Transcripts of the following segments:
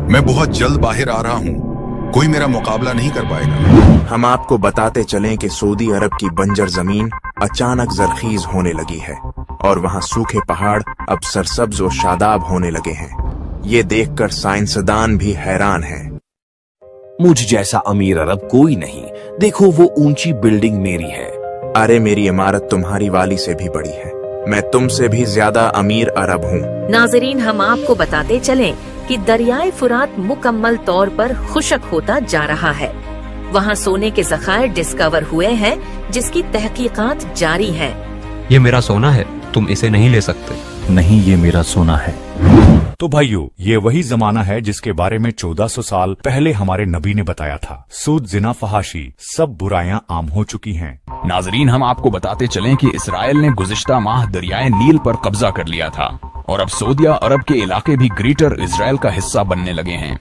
मैं बहुत जल्द बाहर आ रहा हूँ, कोई मेरा मुकाबला नहीं कर पाएगा। हम आपको बताते चलें कि सऊदी अरब की बंजर जमीन अचानक जरखीज होने लगी है और वहाँ सूखे पहाड़ अब सरसब्ज और शादाब होने लगे हैं। ये देखकर साइंसदान भी हैरान हैं। मुझ जैसा अमीर अरब कोई नहीं, देखो वो ऊंची बिल्डिंग मेरी है। अरे मेरी इमारत तुम्हारी वाली से भी बड़ी है, मैं तुमसे भी ज्यादा अमीर अरब हूँ। नाजरीन, हम आपको बताते चलें कि दरियाए फुरात मुकम्मल तौर पर खुशक होता जा रहा है। वहाँ सोने के ज़खायर डिस्कवर हुए हैं जिसकी तहकीकात जारी हैं। ये मेरा सोना है, तुम इसे नहीं ले सकते। नहीं, ये मेरा सोना है। तो भाइयों, ये वही जमाना है जिसके बारे में 1400 साल पहले हमारे नबी ने बताया था। सूद, जिना, फहाशी सब बुराइयां आम हो चुकी हैं। नाजरीन, हम आपको बताते चलें कि इसराइल ने गुज़िश्ता माह दरियाए नील पर कब्जा कर लिया था और अब सऊदी अरब के इलाके भी ग्रेटर इसराइल का हिस्सा बनने लगे हैं।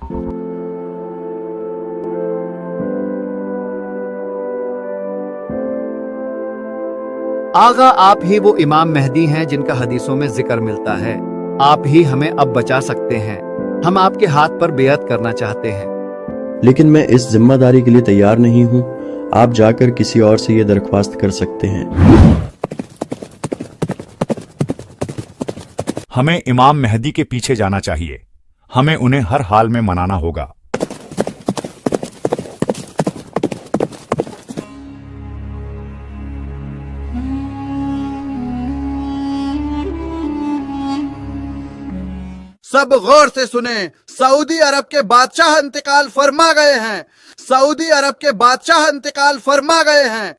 आगा, आप ही वो इमाम मेहदी हैं जिनका हदीसों में जिक्र मिलता है। आप ही हमें अब बचा सकते हैं। हम आपके हाथ पर बेअत करना चाहते हैं। लेकिन मैं इस जिम्मेदारी के लिए तैयार नहीं हूँ। आप जाकर किसी और से ये दरख्वास्त कर सकते हैं। हमें इमाम मेहदी के पीछे जाना चाहिए। हमें उन्हें हर हाल में मनाना होगा। सब गौर से सुने, सऊदी अरब के बादशाह इंतकाल फरमा गए हैं। सऊदी अरब के बादशाह इंतकाल फरमा गए हैं।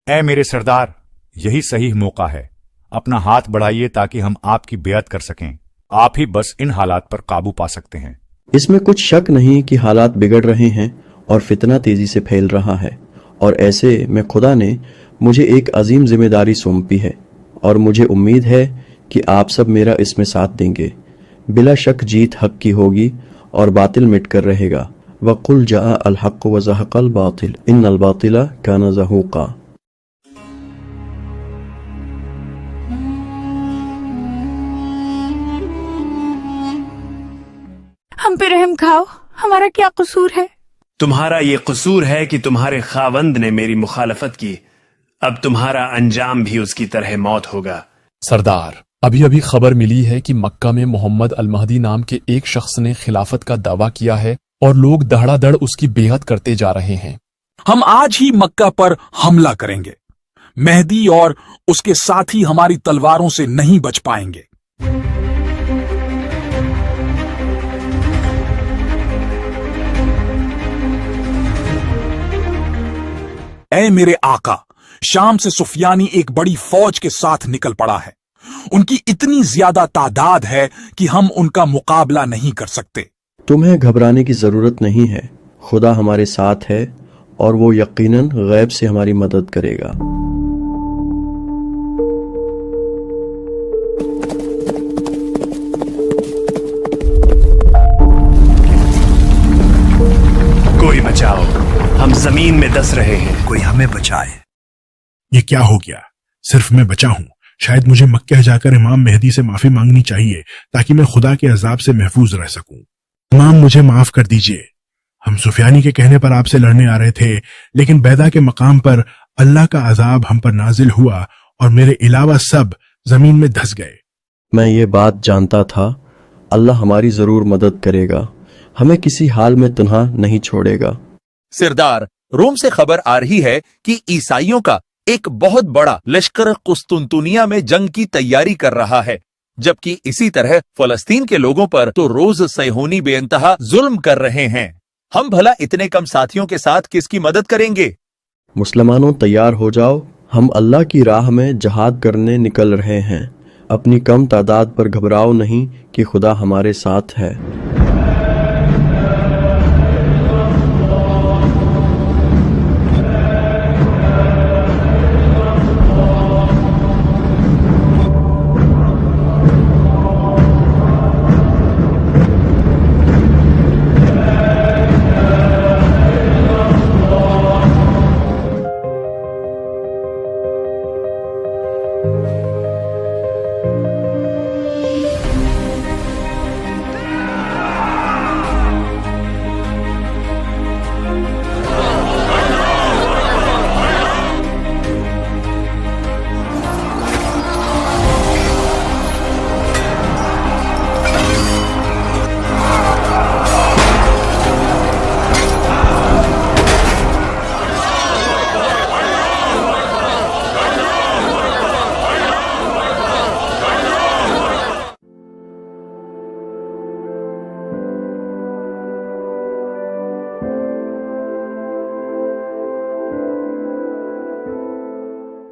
ऐ मेरे सरदार, यही सही मौका है। अपना हाथ बढ़ाइए ताकि हम आपकी बेअत कर सकें। आप ही बस इन हालात पर काबू पा सकते हैं। इसमें कुछ शक नहीं कि हालात बिगड़ रहे हैं और फितना तेजी से फैल रहा है, और ऐसे में खुदा ने मुझे एक अजीम जिम्मेदारी सौंपी है और मुझे उम्मीद है कि आप सब मेरा इसमें साथ देंगे। बिला शक जीत हक की होगी और बातिल मिट कर रहेगा। वक़ुल जाअ अल हक़्क़ु व ज़हक़ल बातिल इन्नल बातिला काना ज़हूक़ा। हम पे रहम खाओ, हमारा क्या कसूर है? तुम्हारा ये कसूर है कि तुम्हारे खावंद ने मेरी मुखालफत की। अब तुम्हारा अंजाम भी उसकी तरह मौत होगा। सरदार, अभी अभी खबर मिली है कि मक्का में मोहम्मद अल महदी नाम के एक शख्स ने खिलाफत का दावा किया है और लोग दहड़ादड़ उसकी बेअत करते जा रहे हैं। हम आज ही मक्का पर हमला करेंगे। मेहदी और उसके साथी हमारी तलवारों से नहीं बच पाएंगे। ऐ मेरे आका, शाम से सुफियानी एक बड़ी फौज के साथ निकल पड़ा है। उनकी इतनी ज्यादा तादाद है कि हम उनका मुकाबला नहीं कर सकते। तुम्हें घबराने की जरूरत नहीं है। खुदा हमारे साथ है और वो यकीनन गैब से हमारी मदद करेगा। कोई बचाओ, हम जमीन में दस रहे हैं। कोई हमें बचाए। ये क्या हो गया? सिर्फ मैं बचा हूँ। शायद मुझे मक्का जाकर इमाम मेहदी से माफी मांगनी चाहिए ताकि मैं खुदा के अजाब से महफूज रह सकूं। इमाम, मुझे माफ कर दीजिए। हम सुफियानी के कहने पर आपसे लड़ने आ रहे थे, लेकिन बैदा के मकाम पर अल्लाह का अजाब हम पर नाजिल हुआ और मेरे अलावा सब जमीन में धंस गए। मैं ये बात जानता था। अल्लाह हमारी जरूर मदद करेगा, हमें किसी हाल में तन्हा नहीं छोड़ेगा। सरदार, रोम से खबर आ रही है कि ईसाइयों का एक बहुत बड़ा लश्कर कुस्तुनतुनिया में जंग की तैयारी कर रहा है, जबकि इसी तरह फलस्तीन के लोगों पर तो रोज सैहोनी बेइंतहा जुल्म कर रहे हैं। हम भला इतने कम साथियों के साथ किसकी मदद करेंगे? मुसलमानों, तैयार हो जाओ। हम अल्लाह की राह में जहाद करने निकल रहे हैं। अपनी कम तादाद पर घबराओ नहीं कि खुदा हमारे साथ है।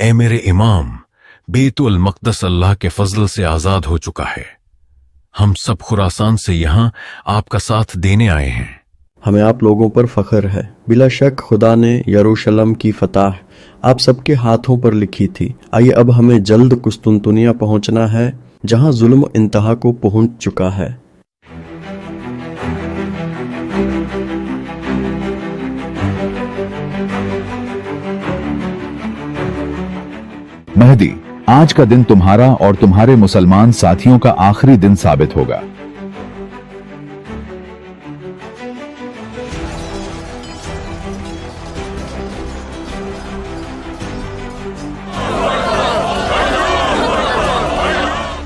اے میرے امام، بیت المقدس اللہ کے فضل سے آزاد ہو چکا ہے. ہم سب خراسان سے یہاں آپ کا ساتھ دینے آئے ہیں. ہمیں آپ لوگوں پر فخر ہے. بلا شک خدا نے یروشلم کی فتح آپ سب کے ہاتھوں پر لکھی تھی. آئیے اب ہمیں جلد قسطنطنیہ پہنچنا ہے جہاں ظلم انتہا کو پہنچ چکا ہے. مہدی، آج کا دن تمہارا اور تمہارے مسلمان ساتھیوں کا آخری دن ثابت ہوگا.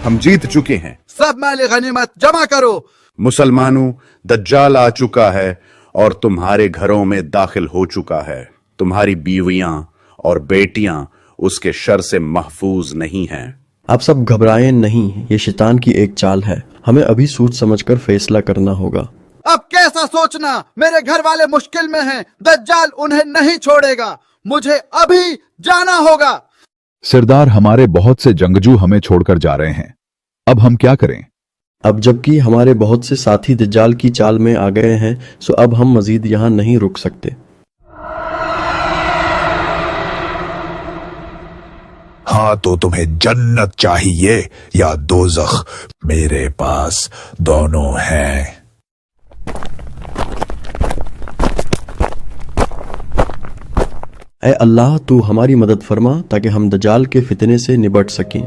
ہم جیت چکے ہیں. سب مال غنیمت جمع کرو. مسلمانوں، دجال آ چکا ہے اور تمہارے گھروں میں داخل ہو چکا ہے. تمہاری بیویاں اور بیٹیاں اس کے شر سے محفوظ نہیں ہیں. آپ سب گھبرائیں نہیں، یہ شیطان کی ایک چال ہے. ہمیں ابھی سوچ سمجھ کر فیصلہ کرنا ہوگا. اب کیسا سوچنا؟ میرے گھر والے مشکل میں ہیں. دجال انہیں نہیں چھوڑے گا. مجھے ابھی جانا ہوگا. سردار، ہمارے بہت سے جنگجو ہمیں چھوڑ کر جا رہے ہیں. اب ہم کیا کریں؟ اب جبکہ ہمارے بہت سے ساتھی دجال کی چال میں آ گئے ہیں، سو اب ہم مزید یہاں نہیں رک سکتے. ہاں تو تمہیں جنت چاہیے یا دوزخ؟ میرے پاس دونوں ہیں. اے اللہ، تو ہماری مدد فرما تاکہ ہم دجال کے فتنے سے نبٹ سکیں.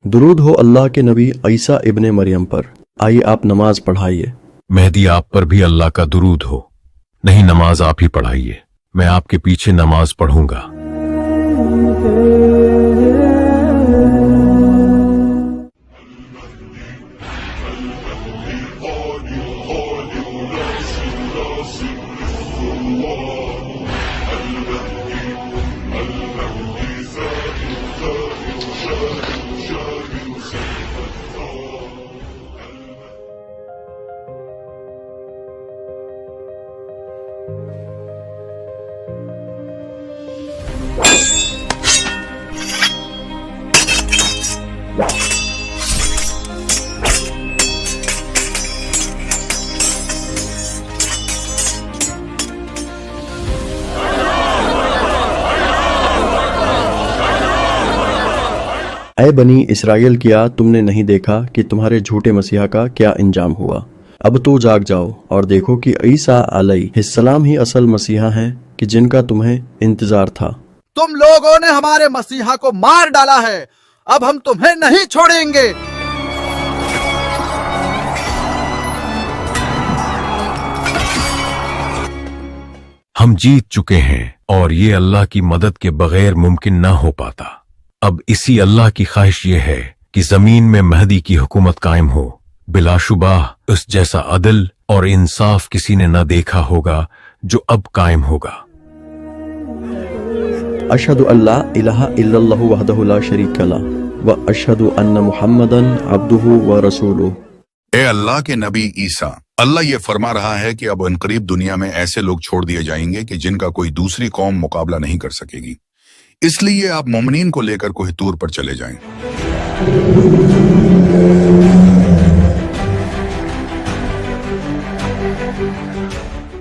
درود ہو اللہ کے نبی عیسیٰ ابن مریم پر. آئیے آپ نماز پڑھائیے. مہدی، آپ پر بھی اللہ کا درود ہو. نہیں، نماز آپ ہی پڑھائیے. میں آپ کے پیچھے نماز پڑھوں گا. اے بنی اسرائیل، کیا تم نے نہیں دیکھا کہ تمہارے جھوٹے مسیحا کا کیا انجام ہوا؟ اب تو جاگ جاؤ اور دیکھو کہ عیسیٰ علیہ السلام ہی اصل مسیحا ہیں کہ جن کا تمہیں انتظار تھا. تم لوگوں نے ہمارے مسیحا کو مار ڈالا ہے. اب ہم تمہیں نہیں چھوڑیں گے. ہم جیت چکے ہیں اور یہ اللہ کی مدد کے بغیر ممکن نہ ہو پاتا. اب اسی اللہ کی خواہش یہ ہے کہ زمین میں مہدی کی حکومت قائم ہو. بلا شبہ اس جیسا عدل اور انصاف کسی نے نہ دیکھا ہوگا جو اب قائم ہوگا. اشہد ان لا الہ الا اللہ وحدہ لا شریک لہ و اشہد ان محمدن عبدہ و رسولہ. اے اللہ کے نبی عیسیٰ، اللہ یہ فرما رہا ہے کہ اب عنقریب دنیا میں ایسے لوگ چھوڑ دیے جائیں گے کہ جن کا کوئی دوسری قوم مقابلہ نہیں کر سکے گی. اس لیے آپ مومنین کو لے کر کوہ طور پر چلے جائیں.